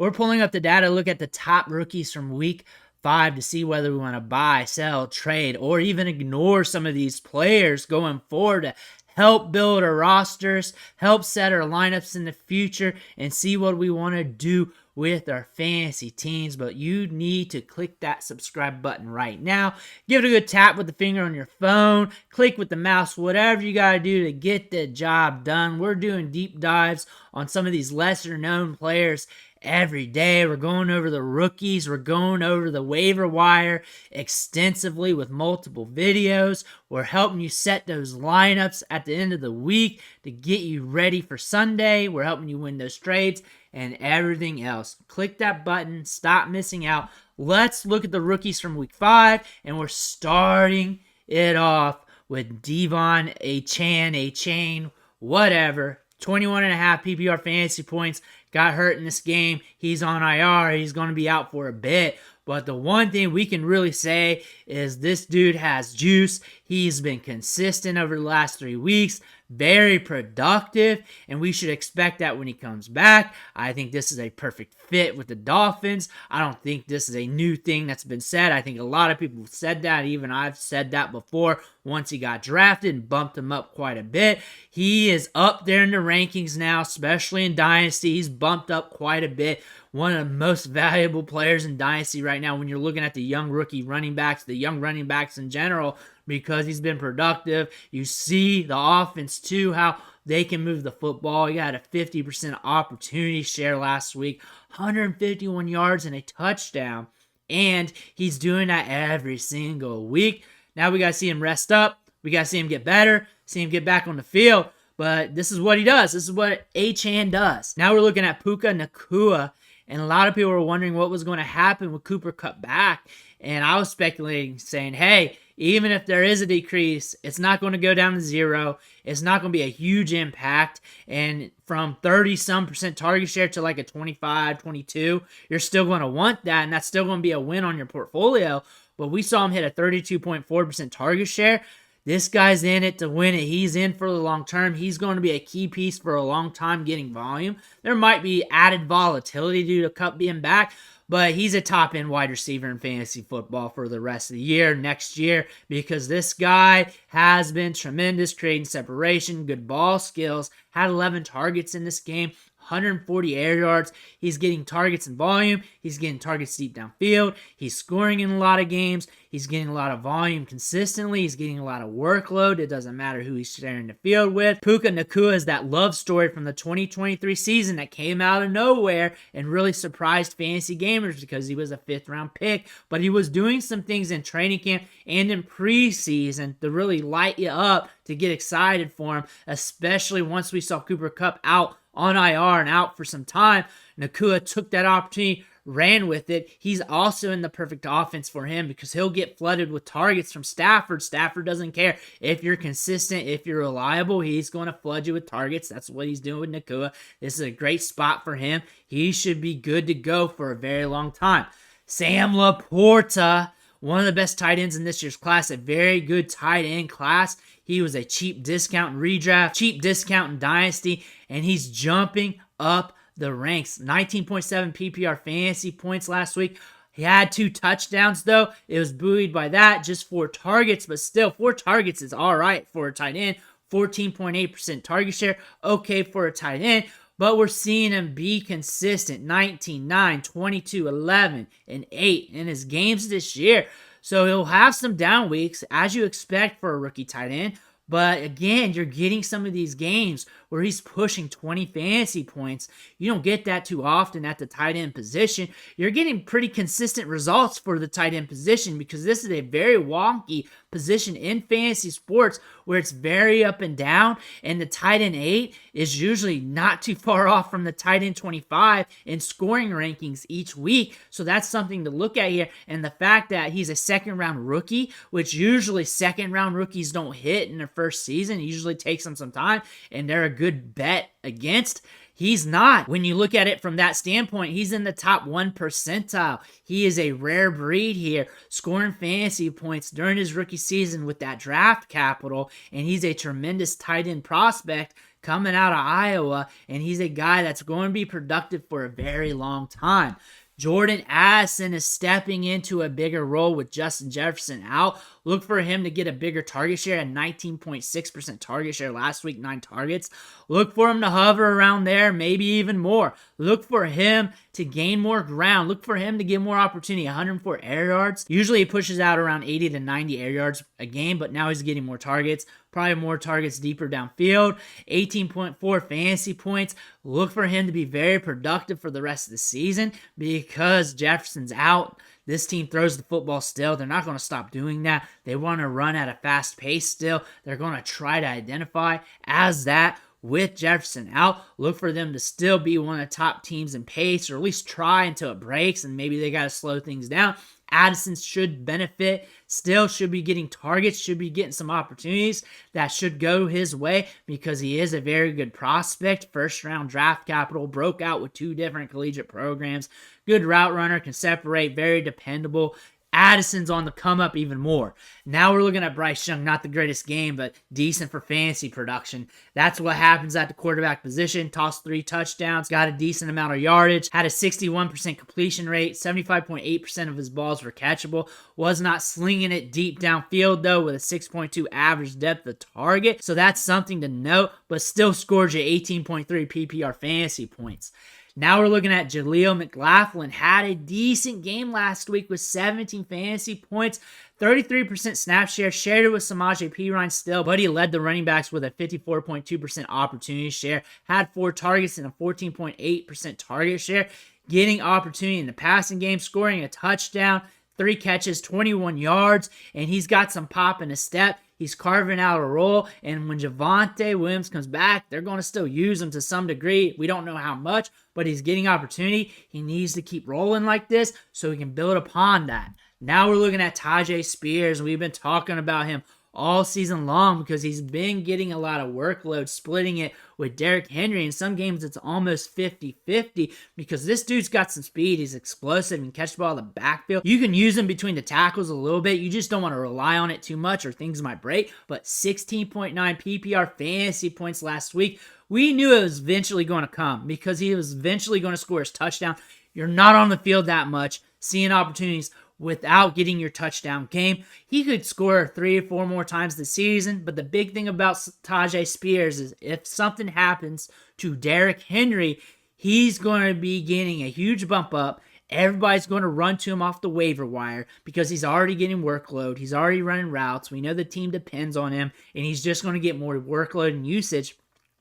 We're pulling up the data to look at the top rookies from week 5 to see whether we want to buy, sell, trade, or even ignore some of these players going forward to help build our rosters, help set our lineups in the future, and see what we want to do with our fantasy teams. But you need to click that subscribe button right now. Give it a good tap with the finger on your phone, click with the mouse, whatever you got to do to get the job done. We're doing deep dives on some of these lesser known players every day. We're going over the rookies. We're going over the waiver wire extensively with multiple videos. We're helping you set those lineups at the end of the week to get you ready for Sunday. We're helping you win those trades and everything else. Click that button. Stop missing out. Let's look at the rookies from week 5, and we're starting it off with Devon Achane, whatever. 21.5 PPR fantasy points. Got hurt in this game. He's on IR. He's going to be out for a bit. But the one thing we can really say is this dude has juice. He's been consistent over the last 3 weeks. Very productive, and we should expect that when he comes back. I think this is a perfect fit with the Dolphins. I don't think this is a new thing that's been said. I think a lot of people have said that. Even I've said that before once he got drafted and bumped him up quite a bit. He is up there in the rankings now, especially in Dynasty. He's bumped up quite a bit. One of the most valuable players in Dynasty right now when you're looking at the young rookie running backs, the young running backs in general, because he's been productive. You see the offense too, how they can move the football. He had a 50% opportunity share last week, 151 yards and a touchdown, and he's doing that every single week. Now we got to see him rest up. We got to see him get better, see him get back on the field, but this is what he does. This is what Achane does. Now we're looking at Puka Nacua, and a lot of people were wondering what was going to happen with Cooper Kupp back, and I was speculating, saying, hey, even if there is a decrease, it's not going to go down to 0. It's not going to be a huge impact. And from 30-some% target share to like a 25, 22, you're still going to want that, and that's still going to be a win on your portfolio. But we saw him hit a 32.4% target share. This guy's in it to win it. He's in for the long term. He's going to be a key piece for a long time getting volume. There might be added volatility due to Kupp being back, but he's a top-end wide receiver in fantasy football for the rest of the year, next year, because this guy has been tremendous, creating separation, good ball skills, had 11 targets in this game, 140 air yards. He's getting targets in volume. He's getting targets deep downfield. He's scoring in a lot of games. He's getting a lot of volume consistently. He's getting a lot of workload. It doesn't matter who he's sharing the field with. Puka Nacua is that love story from the 2023 season that came out of nowhere and really surprised fantasy gamers because he was a 5th-round pick. But he was doing some things in training camp and in preseason to really light you up, to get excited for him, especially once we saw Cooper Kupp out on IR and out for some time. Nacua took that opportunity, ran with it. He's also in the perfect offense for him because he'll get flooded with targets from Stafford. Stafford doesn't care. If you're consistent, if you're reliable, he's going to flood you with targets. That's what he's doing with Nacua. This is a great spot for him. He should be good to go for a very long time. Sam LaPorta, one of the best tight ends in this year's class, a very good tight end class. He was a cheap discount in redraft, cheap discount in dynasty, and he's jumping up the ranks. 19.7 PPR fantasy points last week. He had 2 touchdowns, though. It was buoyed by that, just 4 targets, but still, 4 targets is all right for a tight end. 14.8% target share, okay for a tight end. But we're seeing him be consistent. 19, 9, 22, 11, and 8 in his games this year. So he'll have some down weeks, as you expect for a rookie tight end. But again, you're getting some of these games where he's pushing 20 fantasy points. You don't get that too often at the tight end position. You're getting pretty consistent results for the tight end position because this is a very wonky position in fantasy sports where it's very up and down, and the tight end 8 is usually not too far off from the tight end 25 in scoring rankings each week. So that's something to look at here. And the fact that he's a 2nd-round rookie, which usually 2nd-round rookies don't hit in their first season, it usually takes them some time, and they're a good bet against. He's not. When you look at it from that standpoint, he's in the top 1 percentile. He is a rare breed here, scoring fantasy points during his rookie season with that draft capital, and he's a tremendous tight end prospect coming out of Iowa, and he's a guy that's going to be productive for a very long time. Jordan Addison is stepping into a bigger role with Justin Jefferson out. Look for him to get a bigger target share at 19.6% target share last week, 9 targets. Look for him to hover around there, maybe even more. Look for him to gain more ground. Look for him to get more opportunity, 104 air yards. Usually he pushes out around 80 to 90 air yards a game, but now he's getting more targets. Probably more targets deeper downfield. 18.4 fantasy points. Look for him to be very productive for the rest of the season because Jefferson's out. This team throws the football still. They're not going to stop doing that. They want to run at a fast pace still. They're going to try to identify as that. With Jefferson out, look for them to still be one of the top teams in pace, or at least try until it breaks, and maybe they got to slow things down. Addison should benefit, still should be getting targets, should be getting some opportunities that should go his way because he is a very good prospect. First round draft capital, broke out with 2 different collegiate programs. Good route runner, can separate, very dependable. Addison's on the come up even more. Now we're looking at Bryce Young, not the greatest game, but decent for fantasy production. That's what happens at the quarterback position. Tossed 3 touchdowns, got a decent amount of yardage, had a 61% completion rate, 75.8% of his balls were catchable. Was not slinging it deep downfield though, with a 6.2 average depth of target. So that's something to note, but still scored you 18.3 PPR fantasy points. Now we're looking at Jaleel McLaughlin. Had a decent game last week with 17 fantasy points, 33% snap share, shared it with Samaje Perine still, but he led the running backs with a 54.2% opportunity share, had 4 targets and a 14.8% target share, getting opportunity in the passing game, scoring a touchdown, 3 catches, 21 yards, and he's got some pop in his step. He's carving out a role, and when Javonte Williams comes back, they're going to still use him to some degree. We don't know how much, but he's getting opportunity. He needs to keep rolling like this so he can build upon that. Now we're looking at Tajae Spears. We've been talking about him all season long because he's been getting a lot of workload, splitting it with Derrick Henry. In some games, it's almost 50-50 because this dude's got some speed. He's explosive and catch the ball in the backfield. You can use him between the tackles a little bit. You just don't want to rely on it too much or things might break. But 16.9 PPR fantasy points last week. We knew it was eventually going to come because he was eventually going to score his touchdown. You're not on the field that much, seeing opportunities without getting your touchdown game. He could score 3 or 4 more times this season, but the big thing about Tajae Spears is if something happens to Derrick Henry, he's going to be getting a huge bump up. Everybody's going to run to him off the waiver wire because he's already getting workload. He's already running routes. We know the team depends on him, and he's just going to get more workload and usage.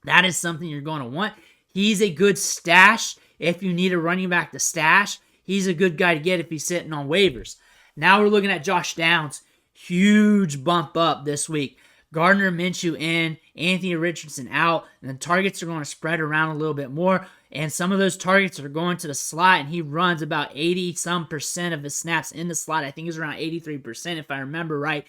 That is something you're going to want. He's a good stash if you need a running back to stash. He's a good guy to get if he's sitting on waivers. Now we're looking at Josh Downs. Huge bump up this week. Gardner Minshew in, Anthony Richardson out, and the targets are going to spread around a little bit more. And some of those targets are going to the slot, and he runs about 80% of his snaps in the slot. I think it's around 83% if I remember right.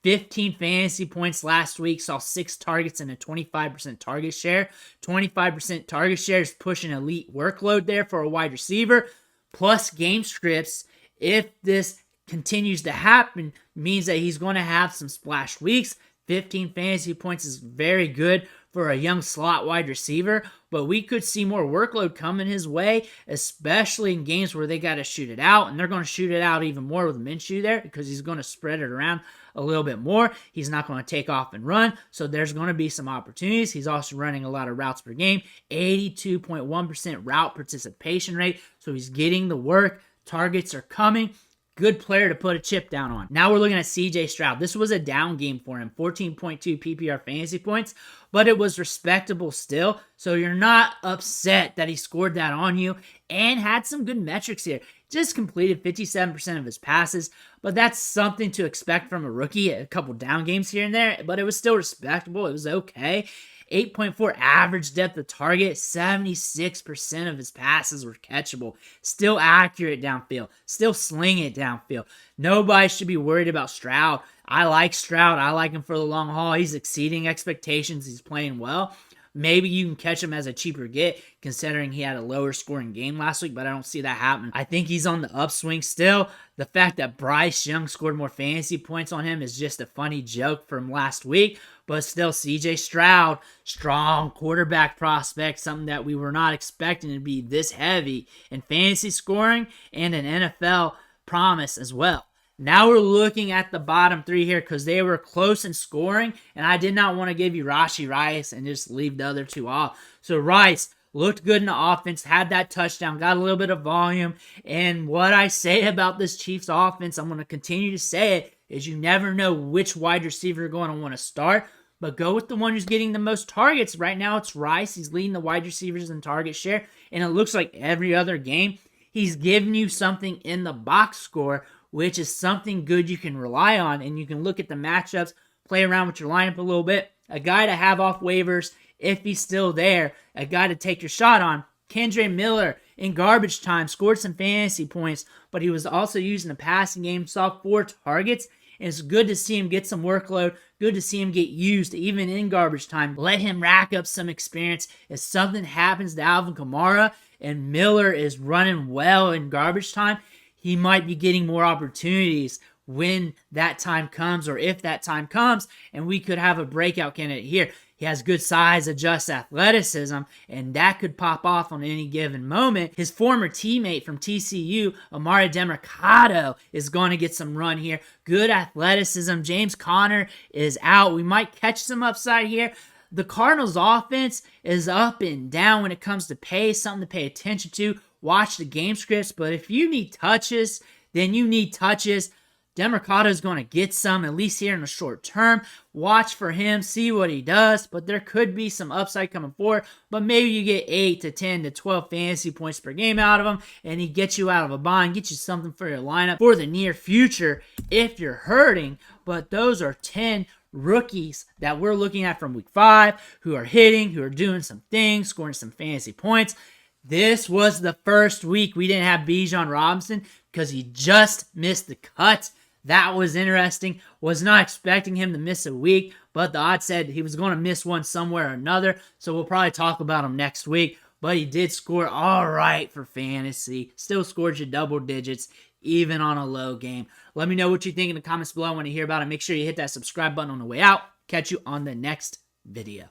15 fantasy points last week, saw 6 targets and a 25% target share. 25% target share is pushing elite workload there for a wide receiver. Plus game scripts, if this continues to happen, means that he's going to have some splash weeks. 15 fantasy points is very good for a young slot wide receiver, but we could see more workload coming his way, especially in games where they got to shoot it out, and they're going to shoot it out even more with Minshew there because he's going to spread it around a little bit more. He's not going to take off and run, so there's going to be some opportunities. He's also running a lot of routes per game, 82.1% route participation rate, so he's getting the work. Targets are coming. Good player to put a chip down on. Now we're looking at CJ Stroud. This was a down game for him, 14.2 PPR fantasy points, but it was respectable still, so you're not upset that he scored that on you and had some good metrics here. Just completed 57% of his passes, but that's something to expect from a rookie. A couple down games here and there, but it was still respectable. It was okay. 8.4 average depth of target, 76% of his passes were catchable. Still accurate downfield, still sling it downfield. Nobody should be worried about Stroud. I like Stroud. I like him for the long haul. He's exceeding expectations. He's playing well. Maybe you can catch him as a cheaper get, considering he had a lower scoring game last week, but I don't see that happening. I think he's on the upswing still. The fact that Bryce Young scored more fantasy points on him is just a funny joke from last week, But still, CJ Stroud, strong quarterback prospect, something that we were not expecting to be this heavy in fantasy scoring and an NFL promise as well. Now we're looking at the bottom three here because they were close in scoring, and I did not want to give you Rashee Rice and just leave the other two off. So Rice looked good in the offense, had that touchdown, got a little bit of volume, and what I say about this Chiefs offense, I'm going to continue to say it, is you never know which wide receiver you're going to want to start, but go with the one who's getting the most targets. Right now it's Rice. He's leading the wide receivers in target share, and it looks like every other game he's giving you something in the box score, which is something good you can rely on, and you can look at the matchups, play around with your lineup a little bit. A guy to have off waivers if he's still there, a guy to take your shot on. Kendre Miller in garbage time scored some fantasy points, but he was also using the passing game, saw 4 targets, and it's good to see him get some workload, good to see him get used even in garbage time. Let him rack up some experience. If something happens to Alvin Kamara and Miller is running well in garbage time, he might be getting more opportunities when that time comes, or if that time comes, and we could have a breakout candidate here. He has good size, adjust athleticism, and that could pop off on any given moment. His former teammate from TCU, Amari Demercado, is going to get some run here. Good athleticism. James Conner is out. We might catch some upside here. The Cardinals' offense is up and down when it comes to pace, something to pay attention to. Watch the game scripts, but if you need touches, then you need touches. Demercado is going to get some, at least here in the short term. Watch for him, see what he does, but there could be some upside coming forward, but maybe you get 8 to 10 to 12 fantasy points per game out of him, and he gets you out of a bind, get you something for your lineup for the near future if you're hurting. But those are 10 rookies that we're looking at from week 5 who are hitting, who are doing some things, scoring some fantasy points. This was the first week we didn't have Bijan Robinson because he just missed the cut. That was interesting. Was not expecting him to miss a week, but the odds said he was going to miss one somewhere or another, so we'll probably talk about him next week. But he did score all right for fantasy. Still scored you double digits, even on a low game. Let me know what you think in the comments below. I want to hear about it. Make sure you hit that subscribe button on the way out. Catch you on the next video.